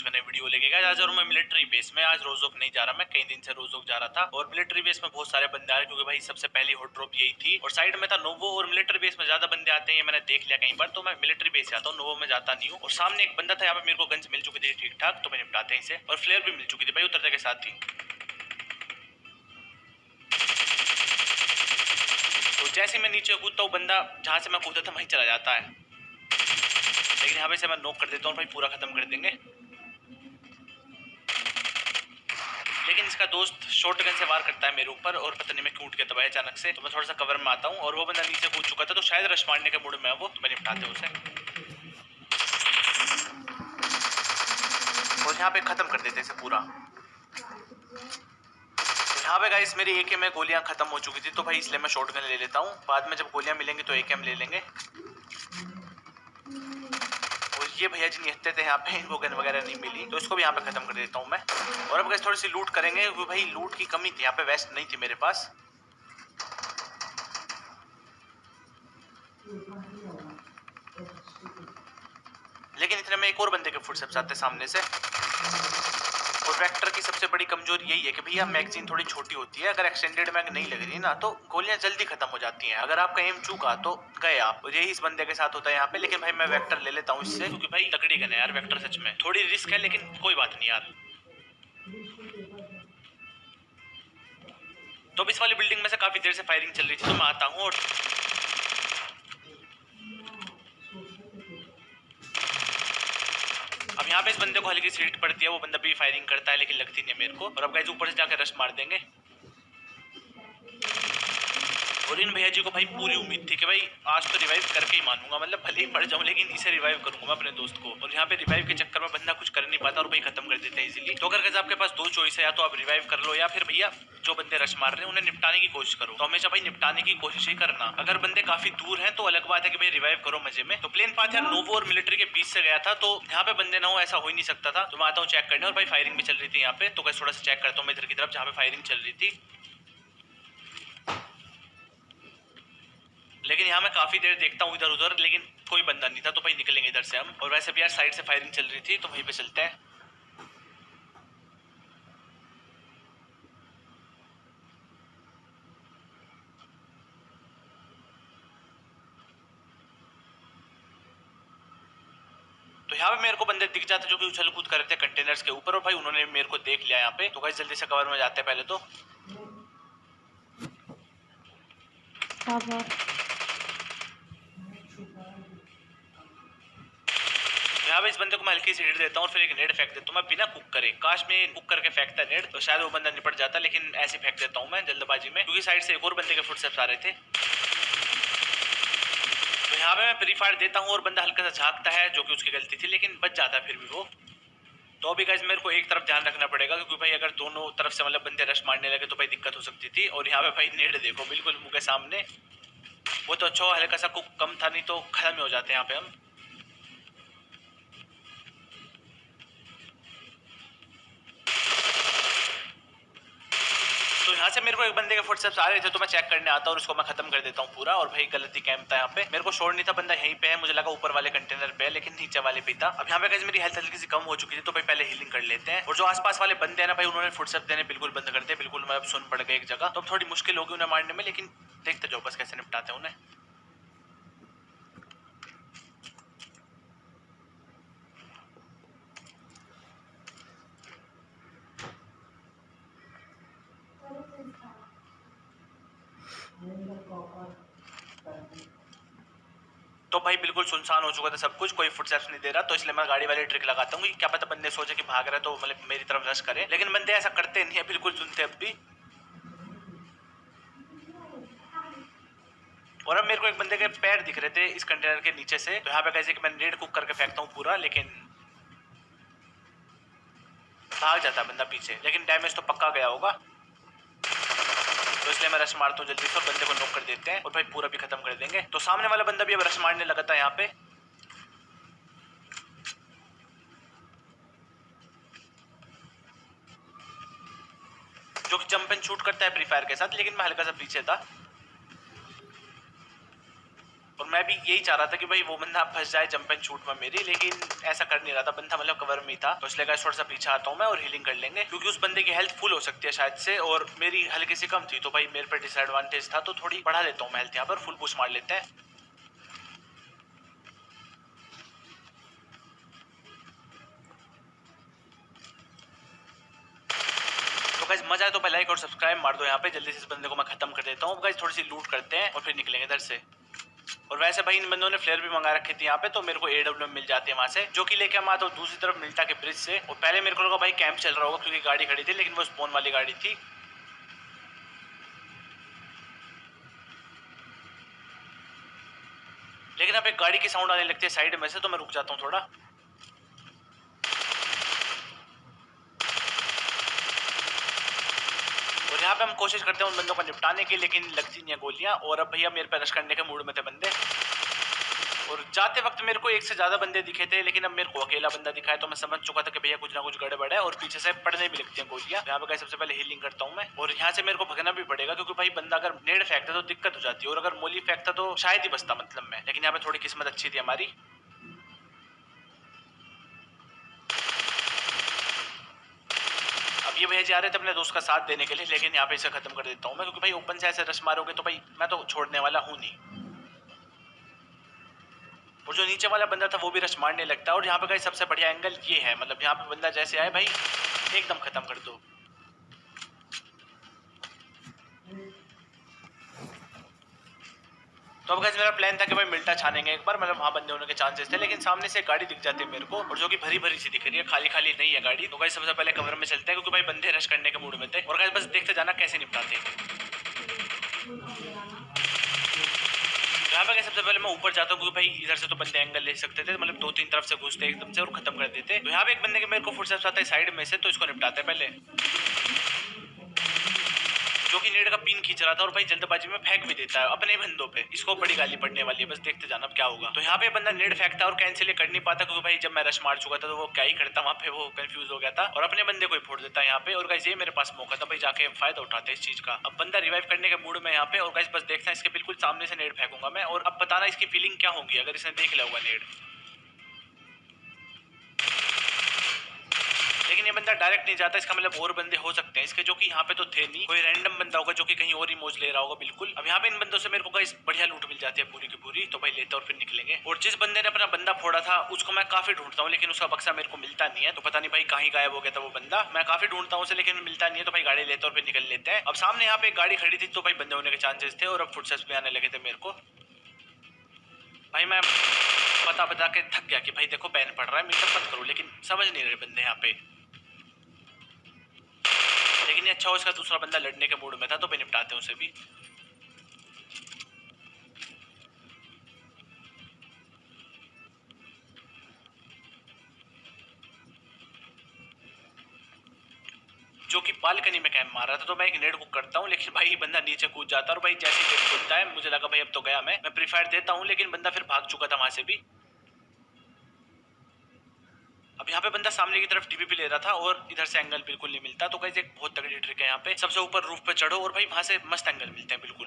नए वीडियो लेके गया। आज और मैं मिलिट्री बेस में, आज रोजोक नहीं जा रहा, मैं कई दिन से रोजोक जा रहा था और मिलिट्री बेस में बहुत सारे बंदे आ रहे क्योंकि भाई सबसे पहली हॉट ड्रॉप यही थी और साइड में था नोवो। और मिलिट्री बेस में ज्यादा बंदे आते हैं ये मैंने देख लिया कई बार, तो मैं मिलिट्री बेस आता हूँ, नोवो में जाता नहीं हूँ। और सामने एक बंदा था, यहाँ पे मेरे को गन्स मिल चुकी थी ठीक ठाक, तो मैं निपटाते हैं इसे। और फ्लेयर भी मिल चुकी थी भाई उतरने के साथ ही। तो जैसे मैं नीचे कूदता हूँ, बंदा जहाँ से मैं कूदा था वहीं चला जाता है, लेकिन यहाँ पे से मैं नॉक कर देता हूँ भाई, पूरा खत्म कर देंगे। लेकिन इसका दोस्त शॉर्ट गन से वार करता है मेरे ऊपर और पता नहीं मैं क्यों उठ के दबाया अचानक से, तो मैं थोड़ा सा कवर में आता हूँ और वो बंदा नीचे कूद चुका था, तो शायद रश मारने के मूड में है वो, तो मैं निपटाते हूँ उसे और यहाँ पे खत्म कर देते इसे पूरा। तो यहाँ पे गाइस मेरी एके में गोलियां खत्म हो चुकी थी, तो भाई इसलिए मैं शॉर्ट गन ले लेता हूँ, बाद में जब गोलियां मिलेंगी तो एके हम ले लेंगे। और ये भैया जी निहत्ते थे यहाँ पे, इनको गन वगैरह नहीं मिली, तो इसको भी यहाँ पे खत्म कर देता हूँ मैं। और अब गाइस थोड़ी सी लूट करेंगे, वो भाई लूट की कमी थी यहाँ पे, वेस्ट नहीं थी मेरे पास। लेकिन इतने में एक और बंदे के फुटस्टेप्स आते सामने से। और वेक्टर की सबसे बड़ी कमजोरी यही है कि भैया मैगजीन थोड़ी छोटी होती है, अगर एक्सटेंडेड मैग नहीं लग रही ना तो गोलियां जल्दी खत्म हो जाती हैं, अगर आपका एम चूका तो गए आप। और यही इस बंदे के साथ होता है यहाँ पे। लेकिन भाई मैं वेक्टर ले लेता हूँ इससे, क्योंकि भाई तगड़ी गन है यार वेक्टर, सच में थोड़ी रिस्क है लेकिन कोई बात नहीं यार। तो इस वाली बिल्डिंग में से काफी देर से फायरिंग चल रही थी, तो मैं आता हूँ और अब यहाँ पे इस बंदे को हल्की सी हिट पड़ती है, वो बंदा भी फायरिंग करता है लेकिन लगती नहीं है मेरे को। और अब गाइस ऊपर से जाकर रश मार देंगे। और इन भैया जी को भाई पूरी उम्मीद थी कि भाई आज तो रिवाइव करके ही मानूंगा, मतलब भले ही मर जाऊं लेकिन इसे रिवाइव करूंगा मैं अपने दोस्त को। और यहाँ पे रिवाइव के चक्कर में बंदा कुछ कर नहीं पाता और भाई खत्म कर देते हैं इजीली। तो अगर आपके पास दो चॉइस है, या तो आप रिवाइव कर लो या फिर भैया जो बंदे रश मार रहे हैं उन्हें निपटाने की कोशिश करो। तो हमेशा भाई निपटाने की कोशिश ही करना। अगर बंदे काफी दूर हैं तो अलग बात है कि भाई रिवाइव करो मजे में। तो प्लेन पाथ यार नोवो और मिलिट्री के बीच से गया था, तो यहाँ पे बंदे ना हो ऐसा हो ही नहीं सकता था। तो मैं आता हूँ चेक करने, और भाई फायरिंग भी चल रही थी यहाँ पे, तो कैसे थोड़ा सा चेक करता हूँ मैं इधर की तरफ जहाँ पे फायरिंग चल रही थी। लेकिन यहाँ मैं काफी देर देखता हूँ इधर उधर, लेकिन कोई बंदा नहीं था, तो भाई निकलेंगे इधर से हम। और वैसे भी यार साइड से फायरिंग चल रही थी, तो वहीं पे चलते हैं। तो यहाँ पे मेरे को बंदे दिख जाते जो कि उछल कूद कर रहे थे कंटेनर्स के ऊपर, और भाई उन्होंने मेरे को देख लिया यहाँ पे। तो भाई जल्दी से कवर में जाते हैं पहले तो। यहाँ पे इस बंदे को मैं हल्की सी हिट देता हूँ और फिर एक नेड फेंक देता हूँ मैं बिना कुक करे। काश में कुक करके फेंकता नेड तो शायद वो बंदा निपट जाता, लेकिन ऐसे फेंक देता हूँ मैं जल्दबाजी में, क्योंकि साइड से एक और बंदे के फुटस्टेप्स आ रहे थे। तो यहाँ पे मैं प्री फायर देता हूँ और बंदा हल्का सा झांकता है, जो कि उसकी गलती थी, लेकिन बच जाता है फिर भी वो। तो अभी गाइस मेरे को एक तरफ ध्यान रखना पड़ेगा, क्योंकि भाई अगर दोनों तरफ से मतलब बंदे रश मारने लगे तो भाई दिक्कत हो सकती थी। और यहाँ पे भाई नेड देखो बिल्कुल मुंह के सामने। वो तो अच्छा हल्का सा कुक कम था, नहीं तो खत्म ही हो जाते यहाँ पे हम। तो यहाँ से मेरे को एक बंदे के फुटस्टेप्स आ रहे थे, तो मैं चेक करने आता हूँ और उसको मैं खत्म कर देता हूँ पूरा। और भाई गलती कैंप था यहाँ पे, मेरे को शोर नहीं था, बंदा यहीं पे है, मुझे लगा ऊपर वाले कंटेनर पे है, लेकिन नीचे वाले पे था। अब यहाँ पे गाइस मेरी हेल्थ हल्की सी कम हो चुकी थी, तो भाई पहले हीलिंग कर लेते हैं। और जो आसपास वाले बंदे हैं ना भाई, उन्होंने फुटस्टेप देने बिल्कुल बंद कर दिया, बिल्कुल मैं अब सुन पड़ गए एक जगह। तो अब थोड़ी मुश्किल होगी उन्हें मारने में, लेकिन देखते जाओ बस कैसे निपटाते हैं उन्हें। तो भाई बिल्कुल सुनसान हो चुका था सब कुछ, कोई फुटस्टेप्स नहीं दे रहा, तो इसलिए मैं गाड़ी वाली ट्रिक लगाता हूँ कि क्या पता बंदे सोचे कि भाग रहे तो मतलब मेरी तरफ रश करे, लेकिन बंदे ऐसा करते नहीं है, बिल्कुल सुनते अब भी। और अब मेरे को एक बंदे के पैर दिख रहे थे इस कंटेनर के नीचे से, तो यहाँ पे कैसे कि मैं नेड कुक करके फेंकता हूँ पूरा, लेकिन भाग जाता है बंदा पीछे, लेकिन डैमेज तो पक्का गया होगा। तो इसलिए मैं रश मारता हूँ जल्दी से, बंदे को नॉक कर देते हैं और भाई पूरा भी खत्म कर देंगे। तो सामने वाला बंदा भी अब रश मारने लगा था यहाँ पे। जो कि जंप एंड शूट करता है प्री फायर के साथ, लेकिन मैं हल्का सा पीछे था। और मैं भी यही चाह रहा था कि भाई वो बंदा फंस जाए जंप एंड शूट में मेरी, लेकिन ऐसा कर नहीं रहा था बंदा, मतलब कवर में ही था। तो इसलिए गाइस थोड़ा सा पीछे आता हूँ मैं और हीलिंग कर लेंगे, क्योंकि उस बंदे की हेल्थ फुल हो सकती है शायद से और मेरी हल्की सी कम थी, तो भाई मेरे पे डिसएडवांटेज था, तो थोड़ी बढ़ा लेता हूँ मैं हेल्थ यहाँ पर, फुल बूस्ट मार लेते हैं। तो गाइस मजा आए तो भाई लाइक और सब्सक्राइब मार दो यहाँ पे, जल्दी से इस बंदे को मैं खत्म कर देता हूँ। गाइस थोड़ी सी लूट करते हैं और फिर निकलेंगे इधर से। और वैसे भाई इन बंदों ने फ्लेयर भी मंगा रखी थी यहाँ पे, तो मेरे को AWM मिल जाती है वहां से, जो कि लेके हम आता हूँ दूसरी तरफ मिल्टा के ब्रिज से। और पहले मेरे को लगा भाई कैंप चल रहा होगा क्योंकि गाड़ी खड़ी थी, लेकिन वो स्पोन वाली गाड़ी थी। लेकिन अब एक गाड़ी की साउंड आने लगती है साइड में से, तो मैं रुक जाता हूँ थोड़ा। और यहाँ पे हम कोशिश करते हैं उन बंदों को निपटाने की, लेकिन लगती नहीं है गोलियां। और अब भैया मेरे पे रश करने के मूड में थे बंदे, और जाते वक्त मेरे को एक से ज्यादा बंदे दिखे थे, लेकिन अब मेरे को अकेला बंदा दिखा है, तो मैं समझ चुका था कि भैया कुछ ना कुछ गड़बड़ है और पीछे से पड़ने भी लगती हैं गोलियां। यहाँ पे सबसे पहले हीलिंग करता हूँ मैं, और यहाँ से मेरे को भगना भी पड़ेगा, क्योंकि भाई बंदा अगर नेड फेंकता तो दिक्कत हो जाती है, और अगर मोली फेंकता तो शायद ही बचता मतलब में। लेकिन यहाँ पे थोड़ी किस्मत अच्छी थी हमारी। अब ये भैया जी आ रहे थे अपने दोस्त का साथ देने के लिए, लेकिन यहाँ पे इसे खत्म कर देता हूँ मैं, क्योंकि भाई ओपन से ऐसे रश मारोगे तो भाई मैं तो छोड़ने वाला हूँ नहीं। और जो नीचे वाला बंदा था वो भी रश मारने लगता है। और यहाँ पे गाइस सबसे बढ़िया एंगल ये है, मतलब यहाँ पे बंदा जैसे आए भाई एकदम खत्म कर दो। तो अब गाइस मेरा प्लान था कि भाई मिल्टा छानेंगे एक बार, मतलब वहाँ बंदे होने के चांसेस थे, लेकिन सामने से गाड़ी दिख जाती है मेरे को, और जो कि भरी भरी सी दिख रही है, खाली खाली नहीं है गाड़ी। तो गाइस सबसे पहले कवर में चलते हैं, क्योंकि भाई बंदे रश करने के मूड में थे। और गाइस बस देखते जाना कैसे निपटाते हैं। यहाँ पे सबसे पहले मैं ऊपर जाता हूँ, क्योंकि भाई इधर से तो बंदे एंगल ले सकते थे, मतलब 2-3 तरफ से घुसते एकदम से और खत्म कर देते। तो यहाँ पे एक बंदे के मेरे को फुटस्टेप्स आता है साइड में से, तो इसको निपटाते हैं पहले, जो कि नेट का पिन खींच रहा था और भाई जल्दबाजी में फेंक भी देता है अपने बंदों पे। इसको बड़ी गाली पड़ने वाली है, बस देखते जाना अब क्या होगा। तो यहाँ पे बंदा नेट फेंकता और कैंसिल ये कर नहीं पाता, क्योंकि भाई जब मैं रश मार चुका था तो वो क्या ही करता, वहाँ पे वो कंफ्यूज हो गया था और अपने बंदे को ही फोड़ देता यहाँ पे। और गाइस ये मेरे पास मौका था भाई, जाके फायदा उठाते इस चीज का। अब बंदा रिवाइव करने के मूड में यहाँ पे, और गाइस बस देखना इसके बिल्कुल सामने से नेट फेंकूंगा मैं, और अब बताना इसकी फीलिंग क्या होगी अगर इसने देख लिया होगा नेट। लेकिन ये बंदा डायरेक्ट नहीं जाता, इसका मतलब और बंदे हो सकते हैं इसके, जो कि यहाँ पे तो थे नहीं, कोई रैंडम बंदा होगा जो कि कहीं और ही मौज ले रहा होगा बिल्कुल। अब यहाँ पे इन बंदों से मेरे को गाइस बढ़िया लूट मिल जाती है पूरी की पूरी, तो भाई लेते और फिर निकलेंगे। और जिस बंदे ने अपना बंदा फोड़ा था उसको मैं काफी ढूंढता हूँ, लेकिन उसका बक्सा मेरे को मिलता नहीं है, तो पता नहीं भाई कहीं गायब हो गया था वो बंदा। मैं काफी ढूंढता हूँ उसे, लेकिन मिलता नहीं है, तो भाई गाड़ी लेते और फिर निकल लेते हैं। अब सामने यहाँ पे एक गाड़ी खड़ी थी, तो भाई बंदे होने के चांसेस थे, और अब फुटस्टेप्स भी आने लगे थे मेरे को। भाई मैं बता बता के थक गया कि भाई देखो बैन पड़ रहा है, मीटअप मत करो, लेकिन समझ नहीं रहे बंदे यहाँ पे। लेकिन ये अच्छा हो, इसका दूसरा बंदा लड़ने के मूड में था, तो भाई निपटाते हैं उसे भी। जो कि बालकनी में कैंप मार रहा था, तो मैं एक नेट बुक करता हूँ, लेकिन भाई बंदा नीचे कूद जाता है, और भाई जैसे गेट खुलता है मुझे लगा भाई अब तो गया मैं प्री फायर देता हूँ, लेकिन बंदा फिर भाग चुका था वहां से भी। अब यहाँ पे बंदा सामने की तरफ टीपीपी ले रहा था और इधर से एंगल बिल्कुल नहीं मिलता, तो गाइस एक बहुत तगड़ी ट्रिक है यहाँ पे, सबसे ऊपर रूफ पे चढ़ो और भाई वहां से मस्त एंगल मिलते हैं बिल्कुल।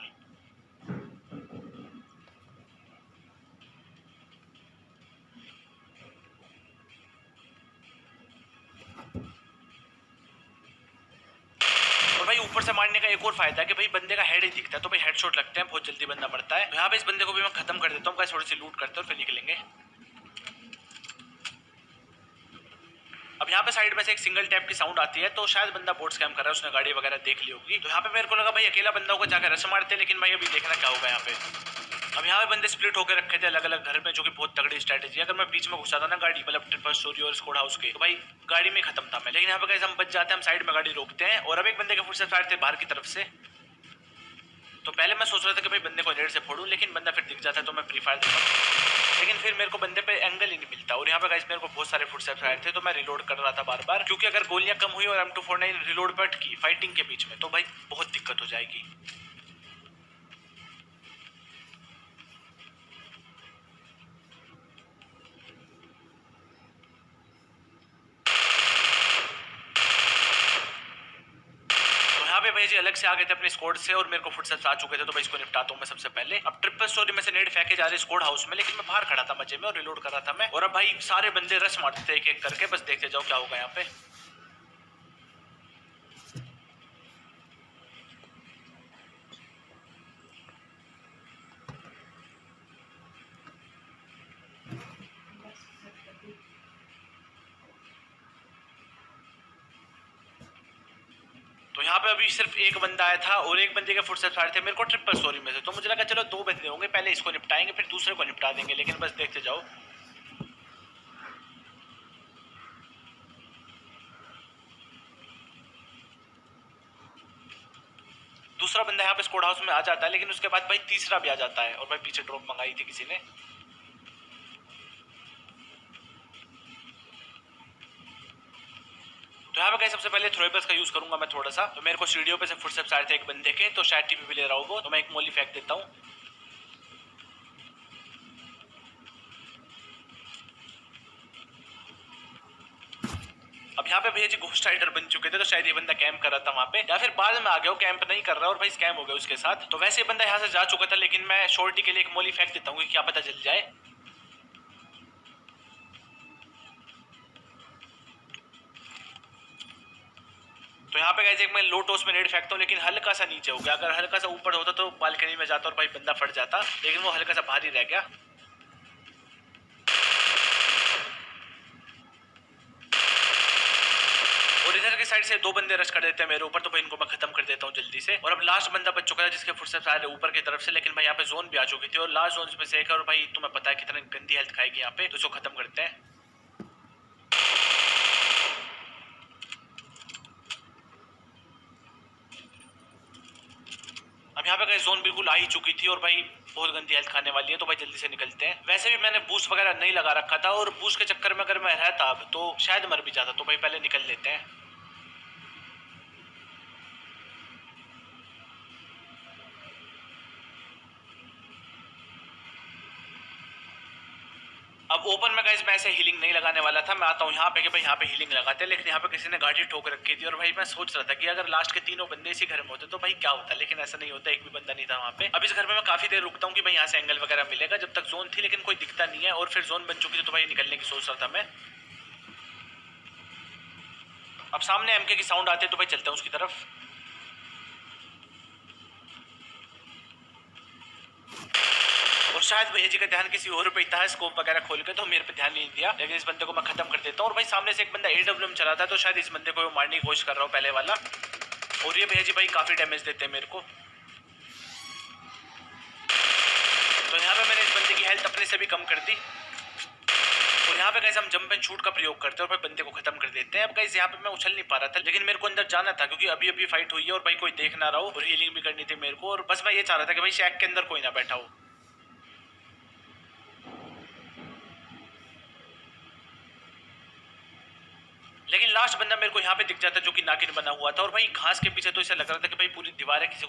और भाई ऊपर से मारने का एक और फायदा है कि भाई बंदे का हेड ही दिखता है, तो भाई हेडशॉट लगते हैं, बहुत जल्दी बंदा मरता है। तो यहाँ पे इस बंदे को भी मैं खत्म कर देता हूँ, गाइस थोड़ी सी लूट करते हैं और फिर निकलेंगे। अब यहाँ पे साइड में से एक सिंगल टैप की साउंड आती है, तो शायद बंदा बोट स्कैम कर रहा है, उसने गाड़ी वगैरह देख ली होगी। तो यहाँ पे मेरे को लगा भाई अकेला बंदा होगा, जाकर रश मारते, लेकिन भाई अभी देखना क्या होगा यहाँ पे। अब यहाँ पे बंदे स्प्लिट होकर रखे थे अलग अलग घर में, जो कि बहुत तगड़ी स्ट्रेटेजी है। अगर मैं बीच में घुसा था ना गाड़ी, मतलब ट्रिपल स्टोरी और स्कोड हाउस के, तो भाई गाड़ी में खत्म था मैं। लेकिन यहाँ पे गाइस हम बच जाते हैं, हम साइड में गाड़ी रोकते हैं, और अब एक बंदे के फुट से फायर थे बाहर की तरफ से। तो पहले मैं सोच रहा था कि भाई बंदे को नेट से फोड़ूं, लेकिन बंदा फिर दिख जाता है, तो मैं प्री फायर देता हूँ, लेकिन फिर मेरे को बंदे पे एंगल ही नहीं मिलता। और यहाँ पे गाइस मेरे को बहुत सारे फुटस्टेप्स आए थे, तो मैं रिलोड कर रहा था बार बार, क्योंकि अगर गोलियां कम हुई और M249 रिलोड पे अटकी फाइटिंग के बीच में, तो भाई बहुत दिक्कत हो जाएगी। पे भैया जी अलग से आ गए थे अपने स्क्वाड से और मेरे को फुटस्टेप्स आ चुके थे, तो भाई इसको निपटाता हूँ मैं सबसे पहले। अब ट्रिपल स्टोरी में से नेट फेंके जा रहे स्क्वाड हाउस में, लेकिन मैं बाहर खड़ा था मजे में और रिलोड कर रहा था मैं। और अब भाई सारे बंदे रश मारते थे एक एक करके, बस देखते जाओ क्या होगा यहाँ पे। तो यहाँ पे अभी सिर्फ एक बंदा आया था और एक बंदे के फुटस्टेप्स आ रहे थे मेरे को ट्रिपल स्टोरी में से, तो मुझे लगा चलो 2 बंदे होंगे, पहले इसको निपटाएंगे फिर दूसरे को निपटा देंगे, लेकिन बस देखते जाओ। दूसरा बंदा यहाँ पे स्क्वाड हाउस में आ जाता है, लेकिन उसके बाद भाई तीसरा भी आ जाता है और भाई पीछे ड्रॉप मंगाई थी किसी ने। तो यहाँ पे गाइस सबसे पहले थ्रोएबल्स का यूज करूंगा मैं थोड़ा सा। तो मेरे को सीढ़ियों पे से फुटस्टेप्स आ रहे थे एक बंदे के, तो शायद टीपी भी ले रहा हो वो, तो मैं एक मोली फेंक देता हूँ। अब यहाँ पे भैया जी घोस्ट राइडर बन चुके थे, तो शायद ये बंदा कैंप कर रहा था वहाँ पे, या फिर बाद में आ गया वो कैंप नहीं कर रहा और भाई स्कैम हो गया उसके साथ। तो वैसे बंदा यहाँ से जा चुका था, लेकिन मैं शॉर्टी के लिए एक मोली फेंक देता हूँ कि क्या पता चल जाए। तो यहाँ पे गाइस एक मैं लो टॉस में नेट फेंकता हूँ, लेकिन हल्का सा नीचे हो गया। अगर हल्का सा ऊपर होता तो बालकनी में जाता और भाई बंदा फट जाता, लेकिन वो हल्का सा भारी रह गया। और इधर की साइड से 2 बंदे रश कर देते हैं मेरे ऊपर, तो भाई इनको मैं खत्म कर देता हूँ जल्दी से। और अब लास्ट बंदा बच चुका है जिसके फुटस्टेप्स आ रहे ऊपर की तरफ से, लेकिन भाई यहाँ पे जोन भी आ चुकी थी और लास्ट जोन में से एक, और भाई तुम्हें पता है कितना गंदी हेल्थ खाएगी यहाँ पे, तो इसको खत्म करते हैं। अब यहाँ पे गाइस जोन बिल्कुल आ ही चुकी थी और भाई बहुत गंदी हेल्थ खाने वाली है, तो भाई जल्दी से निकलते हैं। वैसे भी मैंने बूस्ट वगैरह नहीं लगा रखा था और बूस्ट के चक्कर में अगर मैं रहता अब तो शायद मर भी जाता, तो भाई पहले निकल लेते हैं। अब ओपन में गाइस मैं ऐसे हीलिंग नहीं लगाने वाला था, मैं आता हूँ यहाँ पे कि भाई यहाँ पे हीलिंग लगाते हैं, लेकिन यहाँ पे किसी ने गाड़ी ठोक रखी थी और भाई मैं सोच रहा था कि अगर लास्ट के तीनों बंदे इसी घर में होते तो भाई क्या होता, लेकिन ऐसा नहीं होता, एक भी बंदा नहीं था वहाँ पे। अब इस घर में मैं काफी देर रुकता हूँ कि भाई यहाँ से एंगल वगैरह मिलेगा, जब तक जोन थी लेकिन कोई दिखता नहीं है, और फिर जोन बन चुकी थी तो भाई निकलने की सोच रहा था मैं। अब सामने एमके की साउंड आती है तो भाई चलते हैं उसकी तरफ। और शायद भैया जी का ध्यान किसी और पे था स्कोप वगैरह खोल के, तो मेरे पे ध्यान नहीं दिया, लेकिन इस बंदे को मैं खत्म कर देता हूँ। और भाई सामने से एक बंदा एडब्ल्यूएम चला था, तो शायद इस बंदे को मारने की कोशिश कर रहा हूँ पहले वाला। और ये भैया जी भाई काफी डैमेज देते हैं मेरे को। तो यहाँ पे मैंने इस बंदे की हेल्थ अपने से भी कम कर दी और यहाँ पे गाइस हम जंप एंड शूट का प्रयोग करते हैं और भाई बंदे को खत्म कर देते हैं। अब गाइस यहाँ पे मैं उछल नहीं पा रहा था, लेकिन मेरे को अंदर जाना था क्योंकि अभी अभी फाइट हुई है और भाई कोई देख ना रहा हो, और हीलिंग भी करनी थी मेरे को, और बस मैं ये चाह रहा था कि भाई शैक के अंदर कोई ना बैठा हो। लेकिन लास्ट बंदा मेरे को यहाँ पे दिख जाता जो कि नागिन बना हुआ था, और भाई घास के पीछे तो इसे लग रहा था कि भाई पूरी दीवार है, किसी को